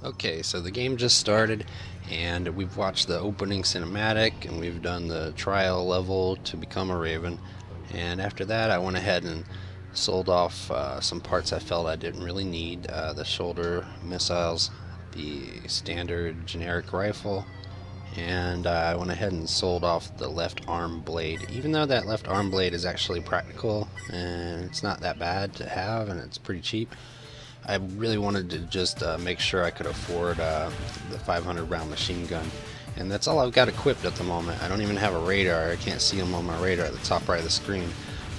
Okay, so the game just started, and we've watched the opening cinematic, and we've done the trial level to become a Raven. And after that, I went ahead and sold off some parts I felt I didn't really need, the shoulder missiles, the standard generic rifle, and I went ahead and sold off the left arm blade. Even though that left arm blade is actually practical, and it's not that bad to have, and it's pretty cheap, I really wanted to just make sure I could afford the 500 round machine gun. And that's all I've got equipped at the moment. I don't even have a radar. I can't see them on my radar at the top right of the screen.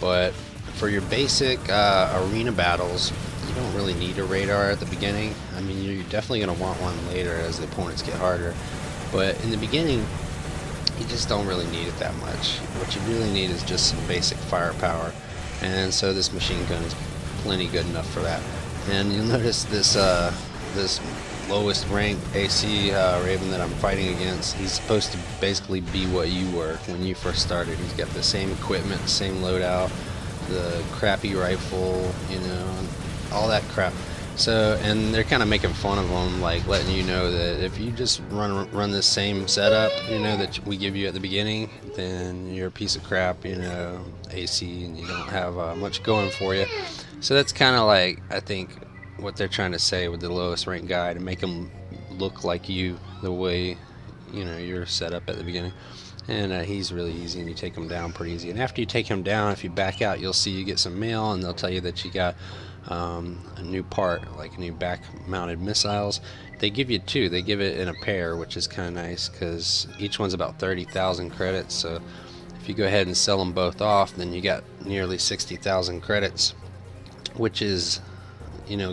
But for your basic arena battles, you don't really need a radar at the beginning. I mean, you're definitely going to want one later as the opponents get harder. But in the beginning, you just don't really need it that much. What you really need is just some basic firepower. And so this machine gun is plenty good enough for that. And you'll notice this lowest rank AC Raven that I'm fighting against, he's supposed to basically be what you were when you first started. He's got the same equipment, same loadout, the crappy rifle, all that crap. So, and they're kind of making fun of him, like letting you know that if you just run this same setup, that we give you at the beginning, then you're a piece of crap, AC, and you don't have much going for you. So that's kind of like, I think, what they're trying to say with the lowest ranked guy, to make him look like you, the way you're set up at the beginning. And he's really easy, and you take him down pretty easy. And after you take him down, if you back out, you'll see you get some mail, and they'll tell you that you got a new part, like new back-mounted missiles. They give you two. They give it in a pair, which is kind of nice because each one's about 30,000 credits. So if you go ahead and sell them both off, then you got nearly 60,000 credits, which is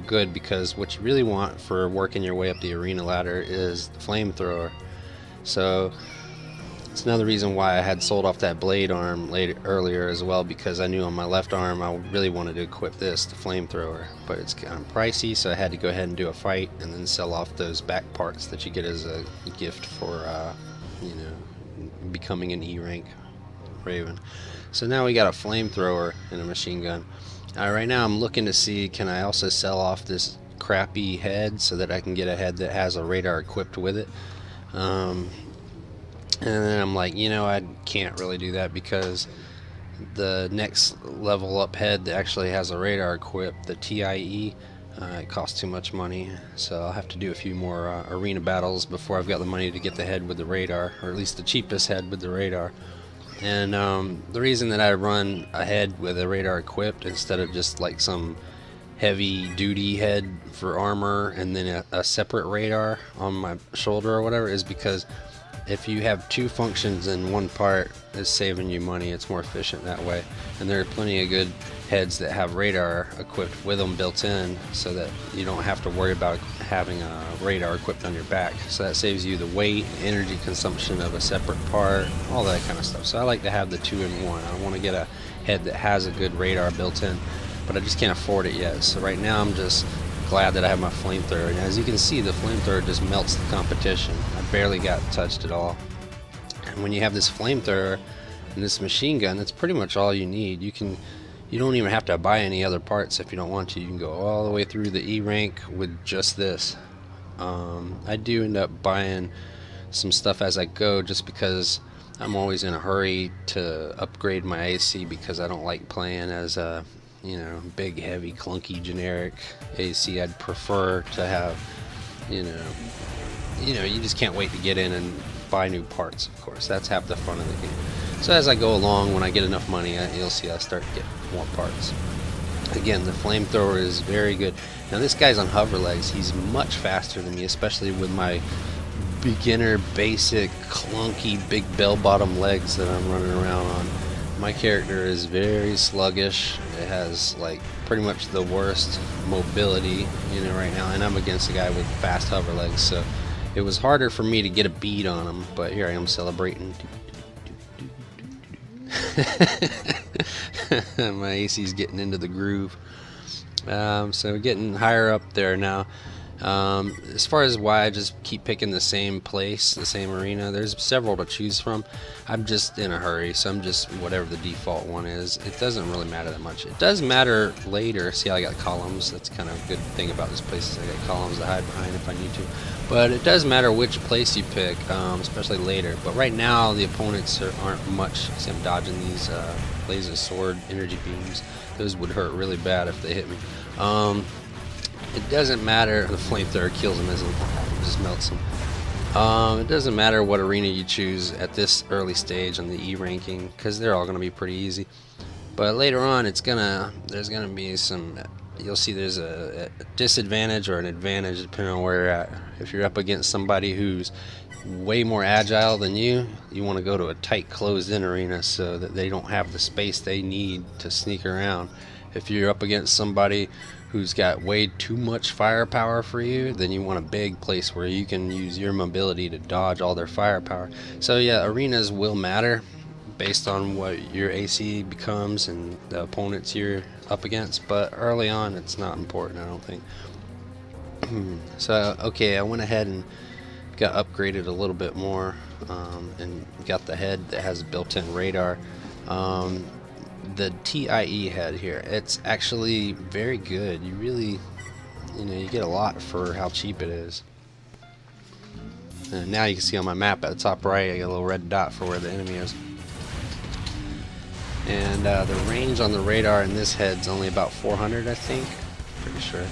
good, because what you really want for working your way up the arena ladder is the flamethrower. So it's another reason why I had sold off that blade arm earlier as well, because I knew on my left arm I really wanted to equip this, the flamethrower, but it's kind of pricey, so I had to go ahead and do a fight and then sell off those back parts that you get as a gift for becoming an E rank Raven. So now we got a flamethrower and a machine gun. Right now I'm looking to see, can I also sell off this crappy head so that I can get a head that has a radar equipped with it. And then I'm like, I can't really do that, because the next level up head that actually has a radar equipped, the TIE, it costs too much money. So I'll have to do a few more arena battles before I've got the money to get the head with the radar, or at least the cheapest head with the radar. And the reason that I run a head with a radar equipped instead of just like some heavy duty head for armor and then a separate radar on my shoulder or whatever is because if you have two functions in one part, it's saving you money. It's more efficient that way. And there are plenty of good heads that have radar equipped with them built in, so that you don't have to worry about having a radar equipped on your back. So that saves you the weight, energy consumption of a separate part, all that kind of stuff. So I like to have the two in one. I want to get a head that has a good radar built in, but I just can't afford it yet. So right now I'm just glad that I have my flamethrower. And as you can see, the flamethrower just melts the competition. I barely got touched at all. And when you have this flamethrower and this machine gun, that's pretty much all you need. You don't even have to buy any other parts if you don't want to. You can go all the way through the E rank with just this. I do end up buying some stuff as I go, just because I'm always in a hurry to upgrade my AC, because I don't like playing as a big, heavy, clunky, generic AC. I'd prefer to have, you just can't wait to get in and buy new parts, of course. That's half the fun of the game. So as I go along, when I get enough money, you'll see I start to get more parts. Again, the flamethrower is very good. Now this guy's on hover legs. He's much faster than me, especially with my beginner, basic, clunky, big bell-bottom legs that I'm running around on. My character is very sluggish. It has like pretty much the worst mobility, right now, and I'm against a guy with fast hover legs, so it was harder for me to get a bead on him. But here I am celebrating. My AC's getting into the groove. So getting higher up there now. As far as why I just keep picking the same place, the same arena, there's several to choose from. I'm just in a hurry, so I'm just whatever the default one is. It doesn't really matter that much. It does matter later. See how I got columns? That's kind of a good thing about this place is I got columns to hide behind if I need to. But it does matter which place you pick, especially later. But right now, the opponents aren't much. See, I'm dodging these laser sword energy beams. Those would hurt really bad if they hit me. It doesn't matter. The flamethrower kills them, just melts them. It doesn't matter what arena you choose at this early stage on the E ranking, because they're all going to be pretty easy. But later on, there's gonna be some. You'll see there's a disadvantage or an advantage depending on where you're at. If you're up against somebody who's way more agile than you want to go to a tight closed-in arena so that they don't have the space they need to sneak around. If you're up against somebody who's got way too much firepower for you, then you want a big place where you can use your mobility to dodge all their firepower. So yeah, arenas will matter based on what your AC becomes and the opponents you're up against, but early on it's not important, I don't think. So okay, I went ahead and got upgraded a little bit more, and got the head that has a built-in radar. The TIE head here, it's actually very good. You really, you get a lot for how cheap it is. And now you can see on my map at the top right, I got a little red dot for where the enemy is. And the range on the radar in this head's only about 400, I think, pretty sure.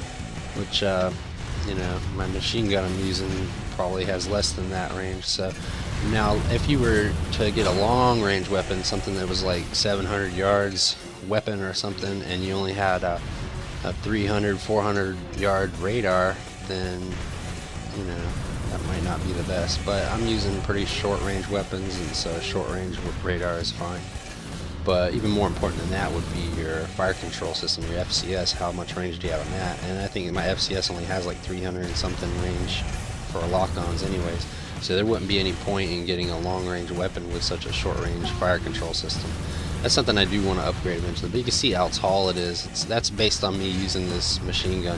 Which, my machine gun I'm using probably has less than that range. So now, if you were to get a long range weapon, something that was like 700 yards weapon or something, and you only had a 300, 400 yard radar, then that might not be the best. But I'm using pretty short range weapons, and so short range radar is fine. But even more important than that would be your fire control system, your FCS. How much range do you have on that? And I think my FCS only has like 300 and something range for lock-ons anyways. So there wouldn't be any point in getting a long-range weapon with such a short-range fire control system. That's something I do want to upgrade eventually. But you can see how tall it is. That's based on me using this machine gun.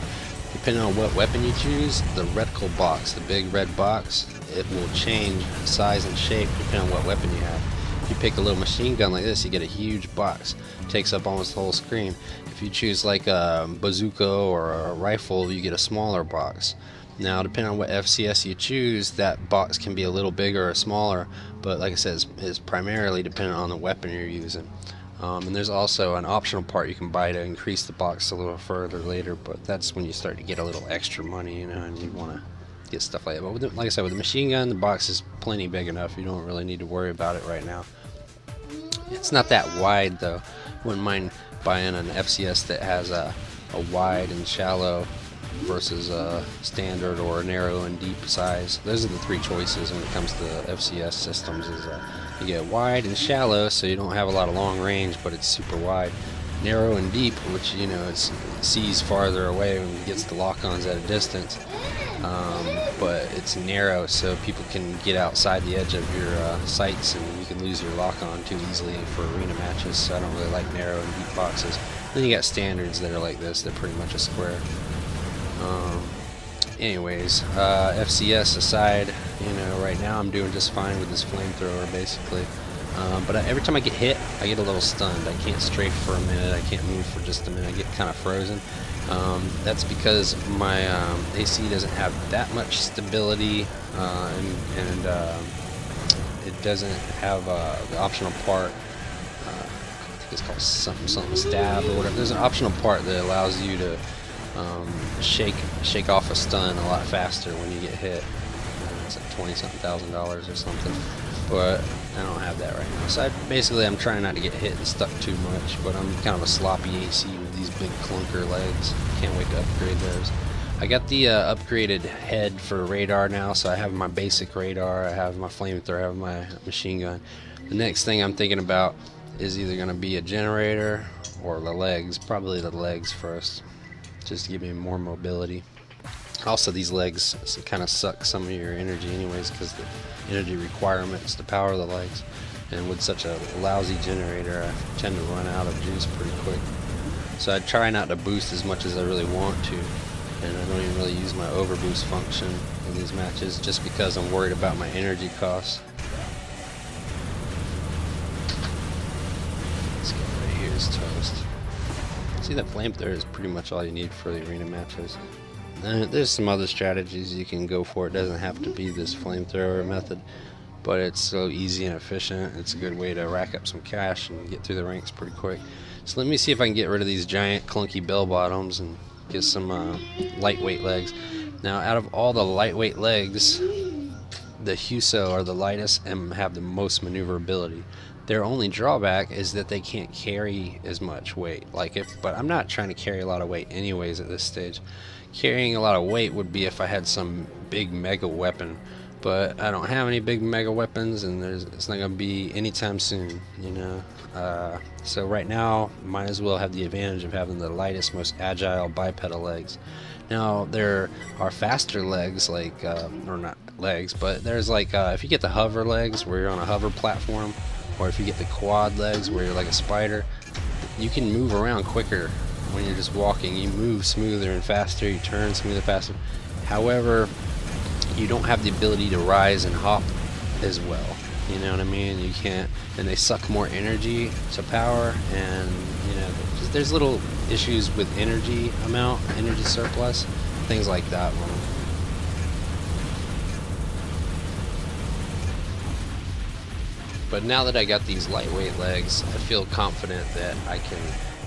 Depending on what weapon you choose, the reticle box, the big red box, it will change size and shape depending on what weapon you have. If you pick a little machine gun like this, you get a huge box. It takes up almost the whole screen. If you choose like a bazooka or a rifle, you get a smaller box. Now, depending on what FCS you choose, that box can be a little bigger or smaller, but like I said, it's primarily dependent on the weapon you're using. And there's also an optional part you can buy to increase the box a little further later, but that's when you start to get a little extra money, and you want to get stuff like that. But like I said, with the machine gun, the box is plenty big enough. You don't really need to worry about it right now. It's not that wide though. Wouldn't mind buying an FCS that has a wide and shallow versus a standard or a narrow and deep size. Those are the three choices when it comes to FCS systems. Is you get wide and shallow, so you don't have a lot of long range, but it's super wide. Narrow and deep, which it sees farther away when it gets the lock-ons at a distance. But it's narrow, so people can get outside the edge of your sights, and you can lose your lock-on too easily for arena matches. So I don't really like narrow and deep boxes. Then you got standards that are like this. They're pretty much a square. Anyways, FCS aside, right now I'm doing just fine with this flamethrower, basically. But every time I get hit, I get a little stunned. I can't strafe for a minute. I can't move for just a minute. I get kind of frozen. That's because my AC doesn't have that much stability, and it doesn't have the optional part. I think it's called something stab or whatever. There's an optional part that allows you to shake off a stun a lot faster when you get hit. It's like $20-something thousand or something, but I don't have that right now. So I'm trying not to get hit and stuck too much, but I'm kind of a sloppy AC with these big clunker legs. Can't wait to upgrade those. I got the upgraded head for radar now, so I have my basic radar, I have my flamethrower, I have my machine gun. The next thing I'm thinking about is either going to be a generator or the legs. Probably the legs first, just to give me more mobility. Also, these legs kind of suck some of your energy anyways, because the energy requirements to power the legs, and with such a lousy generator I tend to run out of juice pretty quick. So I try not to boost as much as I really want to. and I don't even really use my overboost function in these matches just because I'm worried about my energy costs. This guy right here is toast. See, that flamethrower is pretty much all you need for the arena matches. There's some other strategies you can go for. It doesn't have to be this flamethrower method, but it's so easy and efficient. It's a good way to rack up some cash and get through the ranks pretty quick. So let me see if I can get rid of these giant clunky bell bottoms and get some lightweight legs. Now, out of all the lightweight legs, the Huso are the lightest and have the most maneuverability. Their only drawback is that they can't carry as much weight. But I'm not trying to carry a lot of weight anyways at this stage. Carrying a lot of weight would be if I had some big mega weapon, but I don't have any big mega weapons, and it's not gonna be anytime soon, you know. So right now, might as well have the advantage of having the lightest, most agile bipedal legs. Now there are faster legs, like or not legs, but there's like if you get the hover legs, where you're on a hover platform, or if you get the quad legs, where you're like a spider, you can move around quicker when you're just walking. You move smoother and faster, you turn smoother, faster. However, you don't have the ability to rise and hop as well. You know what I mean? You can't, and they suck more energy to power, and you know, there's little issues with energy amount, energy surplus, things like that. But now that I got these lightweight legs, I feel confident that I can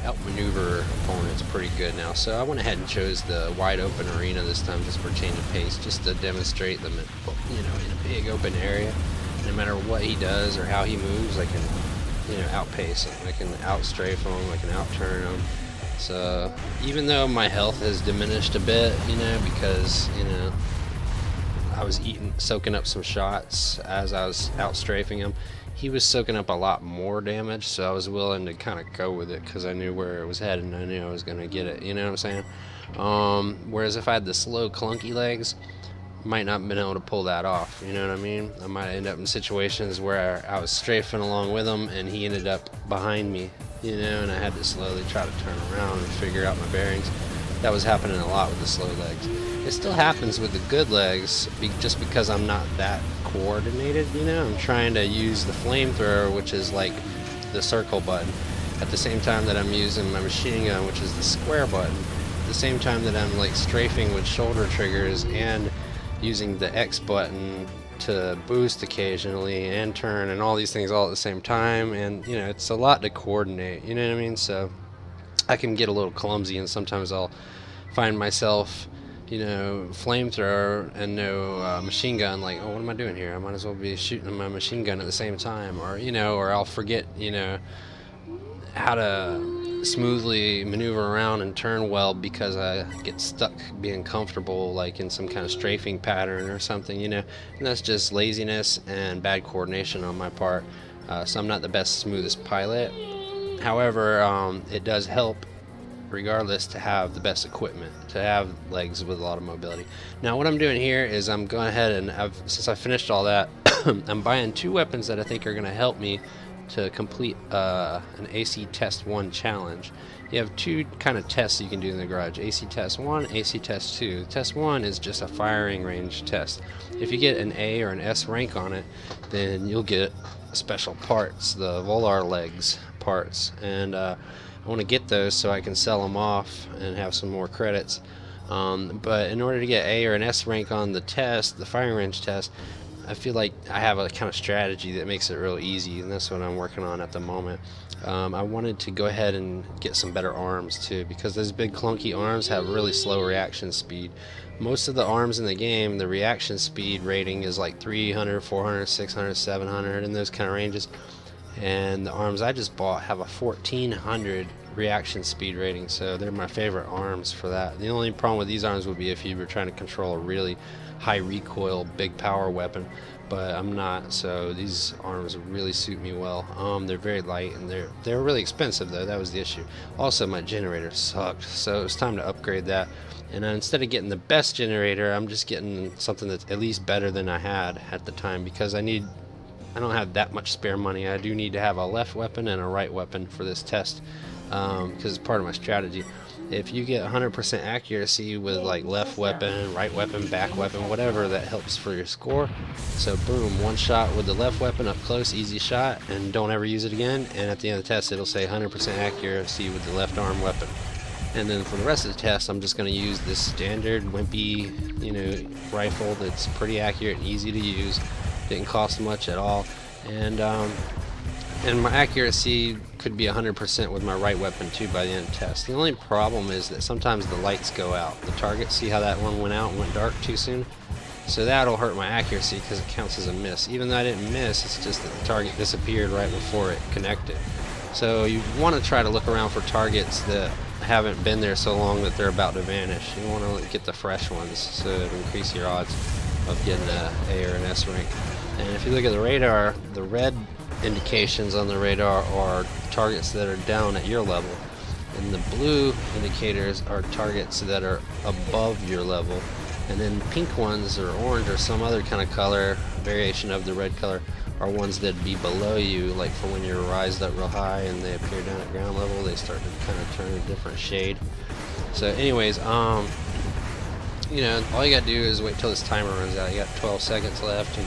outmaneuver opponents pretty good now. So I went ahead and chose the wide open arena this time, just for change of pace, just to demonstrate them, you know, in a big open area. No matter what he does or how he moves, I can, you know, outpace him. I can outstrafe him. I can outturn him. So even though my health has diminished a bit, you know, because, you know, I was soaking up some shots as I was outstrafing him, he was soaking up a lot more damage, so I was willing to kind of go with it because I knew where it was headed and I knew I was going to get it, you know what I'm saying? Whereas if I had the slow, clunky legs, might not have been able to pull that off, you know what I mean? I might end up in situations where I was strafing along with him and he ended up behind me, you know, and I had to slowly try to turn around and figure out my bearings. That was happening a lot with the slow legs. It still happens with the good legs, just because I'm not that coordinated, you know. I'm trying to use the flamethrower, which is like the circle button, at the same time that I'm using my machine gun, which is the square button, at the same time that I'm like strafing with shoulder triggers and using the X button to boost occasionally and turn and all these things all at the same time. And you know, it's a lot to coordinate, you know what I mean? So I can get a little clumsy, and sometimes I'll find myself, you know, flamethrower and no machine gun, like, oh, what am I doing here? I might as well be shooting my machine gun at the same time, or, you know, or I'll forget, you know, how to smoothly maneuver around and turn well because I get stuck being comfortable, like in some kind of strafing pattern or something, you know, and that's just laziness and bad coordination on my part. So I'm not the best, smoothest pilot. However, it does help regardless to have the best equipment, to have legs with a lot of mobility. Now what I'm doing here is I'm going ahead and since I finished all that, I'm buying 2 weapons that I think are going to help me to complete an AC Test 1 challenge. You have 2 kind of tests you can do in the garage: AC Test 1, AC Test 2. Test 1 is just a firing range test. If you get an A or an S rank on it, then you'll get special parts, the Volar legs parts, and I want to get those so I can sell them off and have some more credits. But in order to get A or an S rank on the test, the firing range test, I feel like I have a kind of strategy that makes it real easy, and that's what I'm working on at the moment. I wanted to go ahead and get some better arms too, because those big clunky arms have really slow reaction speed. Most of the arms in the game, the reaction speed rating is like 300, 400, 600, 700, in those kind of ranges. And the arms I just bought have a 1400 reaction speed rating, so they're my favorite arms for that. The only problem with these arms would be if you were trying to control a really high recoil, big power weapon, but I'm not, so these arms really suit me well. They're very light, and they're really expensive though. That was the issue. Also, my generator sucked, so it was time to upgrade that. And instead of getting the best generator, I'm just getting something that's at least better than I had at the time, because I don't have that much spare money. I do need to have a left weapon and a right weapon for this test, because it's part of my strategy. If you get 100% accuracy with like left weapon, right weapon, back weapon, whatever, that helps for your score. So boom, one shot with the left weapon up close, easy shot, and don't ever use it again. And at the end of the test, it'll say 100% accuracy with the left arm weapon. And then for the rest of the test, I'm just going to use this standard wimpy, rifle that's pretty accurate and easy to use. Didn't cost much at all, and my accuracy could be 100% with my right weapon too by the end of the test. The only problem is that sometimes the lights go out. The target, see how that one went out and went dark too soon? So that'll hurt my accuracy because it counts as a miss. Even though I didn't miss, it's just that the target disappeared right before it connected. So you want to try to look around for targets that haven't been there so long that they're about to vanish. You want to get the fresh ones so to increase your odds of getting an A or an S rank. And if you look at the radar, the red indications on the radar are targets that are down at your level, and the blue indicators are targets that are above your level, and then pink ones or orange or some other kind of color variation of the red color are ones that'd be below you, like for when you're rised up real high and they appear down at ground level, they start to kind of turn a different shade. So anyways, all you gotta do is wait till this timer runs out. You got 12 seconds left, and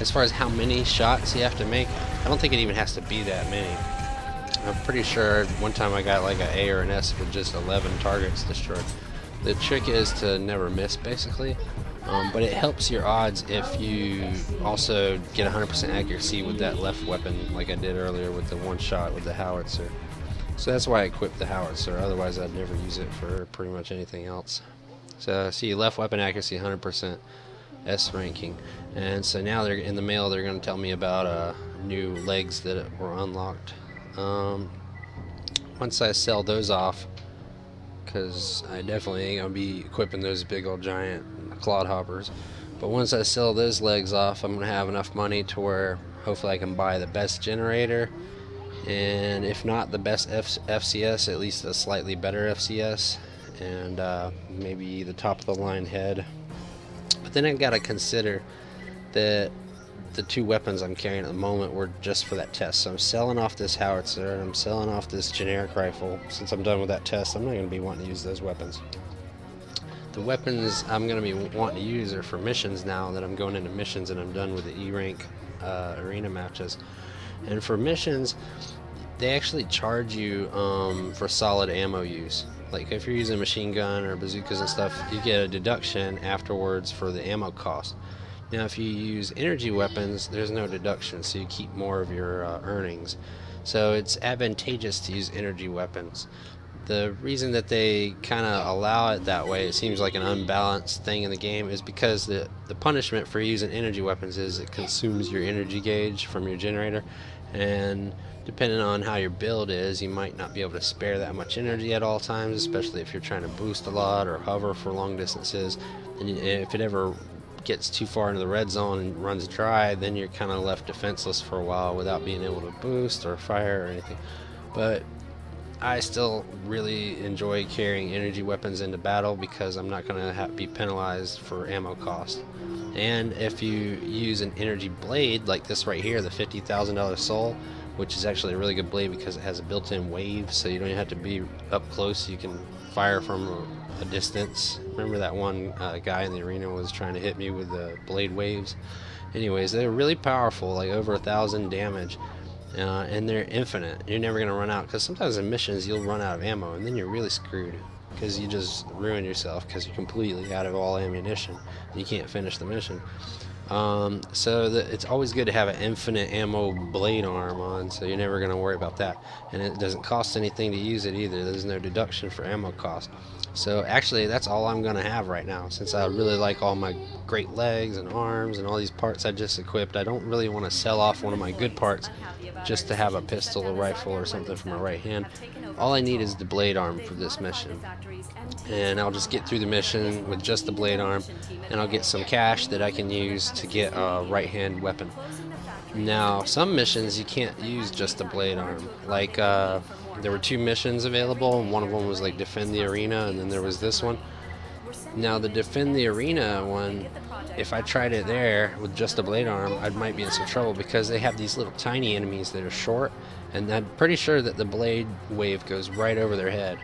as far as how many shots you have to make, I don't think it even has to be that many. I'm pretty sure one time I got like an A or an S with just 11 targets destroyed. The trick is to never miss, basically, but it helps your odds if you also get 100% accuracy with that left weapon, like I did earlier with the one shot with the howitzer. So that's why I equipped the howitzer, otherwise I'd never use it for pretty much anything else. So see, left weapon accuracy 100%. S ranking, and so now they're in the mail. They're going to tell me about new legs that were unlocked. Once I sell those off, because I definitely ain't gonna be equipping those big old giant clodhoppers, but once I sell those legs off, I'm gonna have enough money to where hopefully I can buy the best generator, and if not the best FCS, at least a slightly better FCS, and maybe the top of the line head. But then I gotta consider that the two weapons I'm carrying at the moment were just for that test. So I'm selling off this howitzer and I'm selling off this generic rifle. Since I'm done with that test, I'm not gonna be wanting to use those weapons. The weapons I'm gonna be wanting to use are for missions now that I'm going into missions and I'm done with the E-rank arena matches. And for missions, they actually charge you for solid ammo use. Like if you're using a machine gun or bazookas and stuff, you get a deduction afterwards for the ammo cost. Now if you use energy weapons, there's no deduction, so you keep more of your earnings. So it's advantageous to use energy weapons. The reason that they kind of allow it that way, it seems like an unbalanced thing in the game, is because the punishment for using energy weapons is it consumes your energy gauge from your generator, and depending on how your build is, you might not be able to spare that much energy at all times, especially if you're trying to boost a lot or hover for long distances. And if it ever gets too far into the red zone and runs dry, then you're kind of left defenseless for a while without being able to boost or fire or anything. But I still really enjoy carrying energy weapons into battle because I'm not going to be penalized for ammo cost. And if you use an energy blade like this right here, the $50,000 Soul, which is actually a really good blade because it has a built-in wave, so you don't have to be up close. You can fire from a distance. Remember that one guy in the arena was trying to hit me with the blade waves? Anyways, they're really powerful, like over 1,000 damage, and they're infinite. You're never going to run out, because sometimes in missions you'll run out of ammo, and then you're really screwed, because you just ruin yourself because you're completely out of all ammunition. You can't finish the mission. It's always good to have an infinite ammo blade arm on, so you're never going to worry about that. And it doesn't cost anything to use it either. There's no deduction for ammo cost. So actually that's all I'm going to have right now, since I really like all my great legs and arms and all these parts I just equipped. I don't really want to sell off one of my good parts just to have a pistol or rifle or something for my right hand. All I need is the blade arm for this mission, and I'll just get through the mission with just the blade arm, and I'll get some cash that I can use to get a right hand weapon. Now some missions you can't use just the blade arm, like there were 2 missions available, and one of them was like defend the arena, and then there was this one. Now the defend the arena one, if I tried it there with just a blade arm, I might be in some trouble because they have these little tiny enemies that are short, and I'm pretty sure that the blade wave goes right over their head.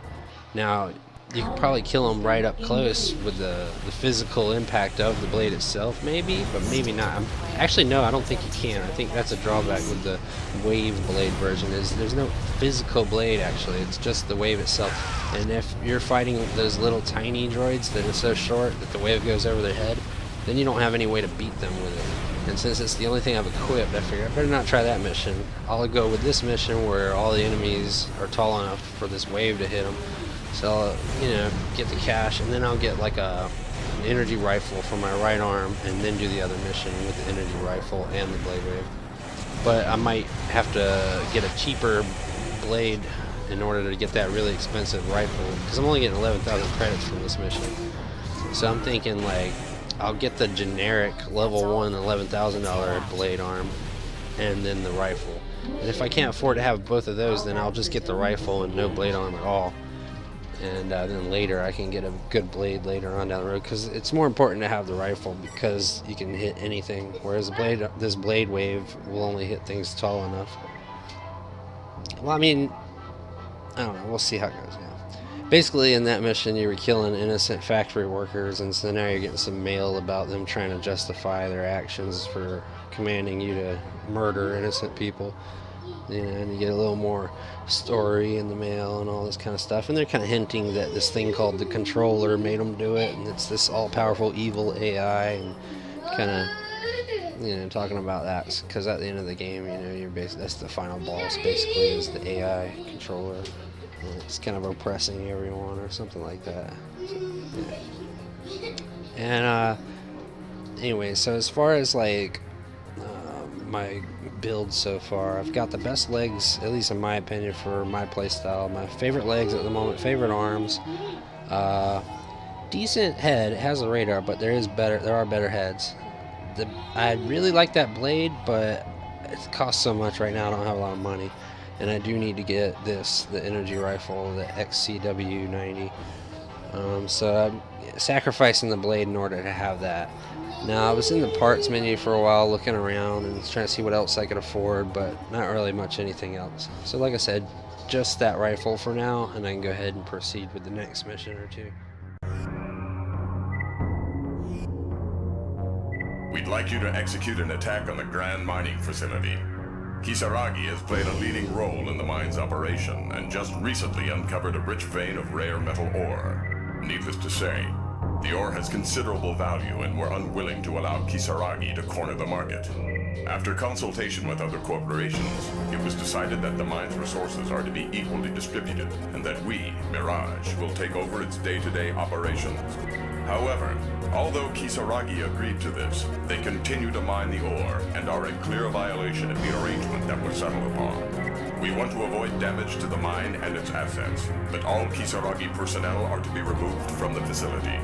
Now you can probably kill them right up close with the physical impact of the blade itself, maybe, but maybe not. Actually, no, I don't think you can. I think that's a drawback with the wave blade version, is there's no physical blade, actually. It's just the wave itself. And if you're fighting those little tiny droids that are so short that the wave goes over their head, then you don't have any way to beat them with it. And since it's the only thing I've equipped, I figured I better not try that mission. I'll go with this mission where all the enemies are tall enough for this wave to hit them. So I'll, get the cash, and then I'll get like an energy rifle for my right arm, and then do the other mission with the energy rifle and the blade wave. But I might have to get a cheaper blade in order to get that really expensive rifle, because I'm only getting 11,000 credits from this mission. So I'm thinking, like, I'll get the generic level 1 $11,000 blade arm and then the rifle. And if I can't afford to have both of those, then I'll just get the rifle and no blade arm at all. And then later I can get a good blade later on down the road, because it's more important to have the rifle because you can hit anything, whereas this blade wave will only hit things tall enough. Well, I mean, I don't know, we'll see how it goes. Basically, in that mission, you were killing innocent factory workers, and so now you're getting some mail about them trying to justify their actions for commanding you to murder innocent people. And you get a little more story in the mail and all this kind of stuff. And they're kind of hinting that this thing called the Controller made them do it, and it's this all-powerful evil AI, and kind of, talking about that. Because at the end of the game, that's the final boss, basically, is the AI Controller. It's kind of oppressing everyone or something like that. So, yeah. And anyway, so as far as like my build so far, I've got the best legs, at least in my opinion, for my playstyle. My favorite legs at the moment, favorite arms. Decent head. It has a radar, but there are better heads. I really like that blade, but it costs so much right now. I don't have a lot of money. And I do need to get the energy rifle, the XCW90. So I'm sacrificing the blade in order to have that. Now, I was in the parts menu for a while looking around and trying to see what else I could afford, but not really much anything else. So like I said, just that rifle for now, and I can go ahead and proceed with the next mission or two. We'd like you to execute an attack on the Grand Mining Facility. Kisaragi has played a leading role in the mine's operation and just recently uncovered a rich vein of rare metal ore. Needless to say, the ore has considerable value, and we're unwilling to allow Kisaragi to corner the market. After consultation with other corporations, it was decided that the mine's resources are to be equally distributed, and that we, Mirage, will take over its day-to-day operations. However, although Kisaragi agreed to this, they continue to mine the ore and are in clear violation of the arrangement that was settled upon. We want to avoid damage to the mine and its assets, but all Kisaragi personnel are to be removed from the facility.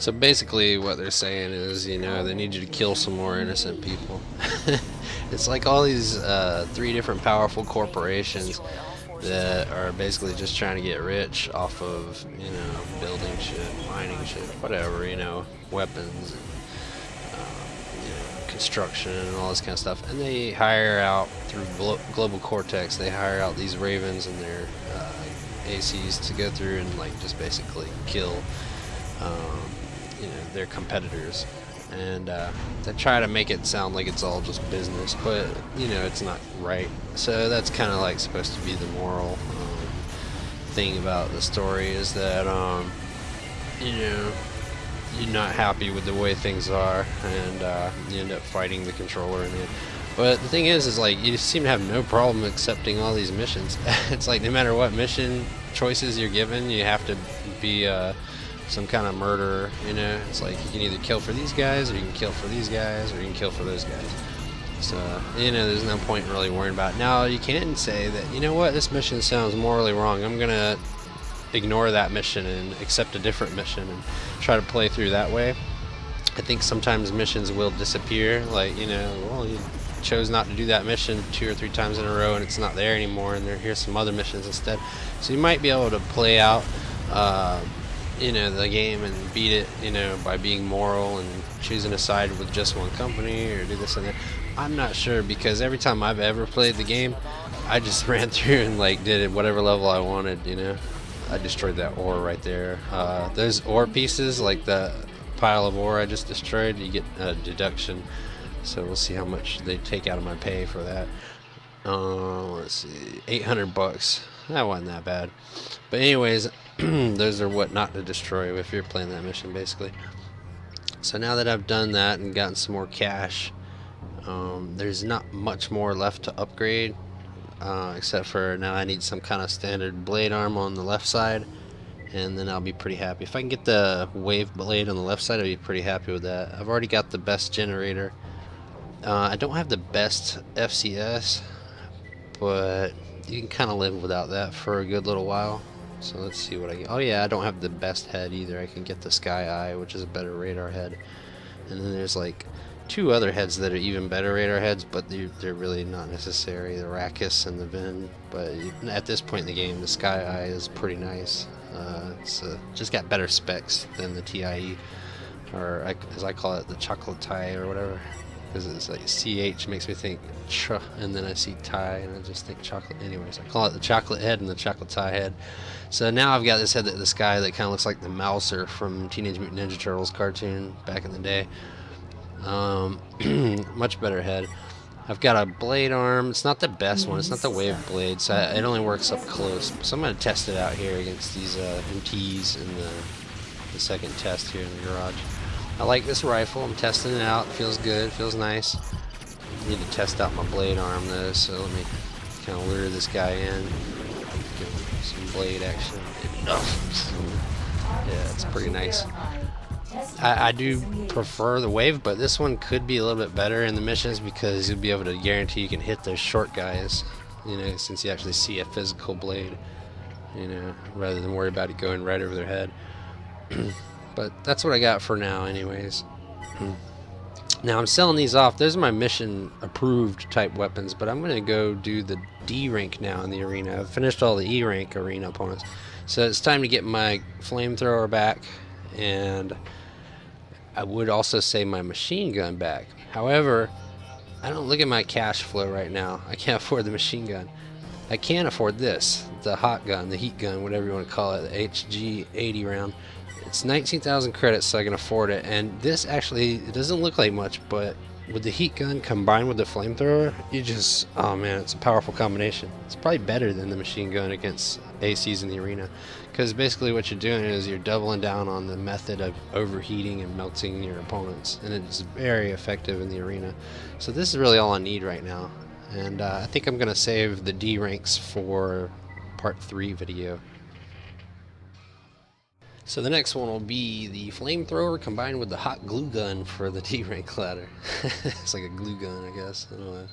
So basically what they're saying is, they need you to kill some more innocent people. It's like all these 3 different powerful corporations that are basically just trying to get rich off of, building shit, mining shit, whatever, weapons, and, construction and all this kind of stuff. And they hire out, through Global Cortex, they hire out these Ravens and their ACs to go through and, just basically kill, their competitors. And they try to make it sound like it's all just business, but it's not right. So that's kind of supposed to be the moral thing about the story, is that you're not happy with the way things are, and you end up fighting the controller in it. But the thing is you seem to have no problem accepting all these missions. It's no matter what mission choices you're given, you have to be some kind of murderer, It's you can either kill for these guys, or you can kill for these guys, or you can kill for those guys. So, there's no point in really worrying about it. Now, you can say that, what, this mission sounds morally wrong. I'm gonna ignore that mission and accept a different mission and try to play through that way. I think sometimes missions will disappear, well, you chose not to do that mission 2 or 3 times in a row and it's not there anymore, and here's some other missions instead. So you might be able to play out the game and beat it, by being moral and choosing a side with just one company, or do this and that. I'm not sure, because every time I've ever played the game, I just ran through and like did whatever level I wanted, you know. I destroyed that ore right there. Those ore pieces, like the pile of ore I just destroyed, you get a deduction. So we'll see how much they take out of my pay for that. Let's see, $800. That wasn't that bad. But anyways, those are what not to destroy if you're playing that mission, basically. So now that I've done that and gotten some more cash, there's not much more left to upgrade, except for now I need some kind of standard blade arm on the left side, and then I'll be pretty happy. If I can get the wave blade on the left side, I'll be pretty happy with that. I've already got the best generator. I don't have the best FCS, but you can kind of live without that for a good little while. So let's see what I get. Oh yeah, I don't have the best head either. I can get the Sky Eye, which is a better radar head. And then there's like 2 other heads that are even better radar heads, but they're really not necessary. The Rakkus and the Vin. But at this point in the game, the Sky Eye is pretty nice. It's just got better specs than the TIE, or as I call it, the chocolate tie or whatever. Because it's like CH makes me think ch, and then I see tie and I just think chocolate. Anyways, I call it the chocolate head and the chocolate tie head. So now I've got this head, this guy that kind of looks like the Mouser from Teenage Mutant Ninja Turtles cartoon back in the day. Much better head. I've got a blade arm. It's not the best one. It's not the wave blade, so it only works up close. So I'm going to test it out here against these MTs in the second test here in the garage. I like this rifle. I'm testing it out. It feels good. It feels nice. I need to test out my blade arm though, so let me kind of lure this guy in. Give him some blade action. Yeah, it's pretty nice. I do prefer the wave, but this one could be a little bit better in the missions because you'll be able to guarantee you can hit those short guys, you know, since you actually see a physical blade, you know, rather than worry about it going right over their head. But that's what I got for now anyways. Now I'm selling these off. Those are my mission approved type weapons, but I'm going to go do the D rank now in the arena. I've finished all the E rank arena opponents. So it's time to get my flamethrower back, and I would also say my machine gun back. However, I don't look at my cash flow right now. I can't afford the machine gun. I can afford this, the hot gun, the heat gun, whatever you want to call it, the HG80 round. It's 19,000 credits, so I can afford it. And this actually, it doesn't look like much, but with the heat gun combined with the flamethrower, you just, oh man, it's a powerful combination. It's probably better than the machine gun against ACs in the arena, because basically what you're doing is you're doubling down on the method of overheating and melting your opponents, and it's very effective in the arena. So this is really all I need right now, and I think I'm going to save the D ranks for part 3 video. So the next one will be the flamethrower combined with the hot glue gun for the D rank ladder. It's like a glue gun, I guess. I don't know.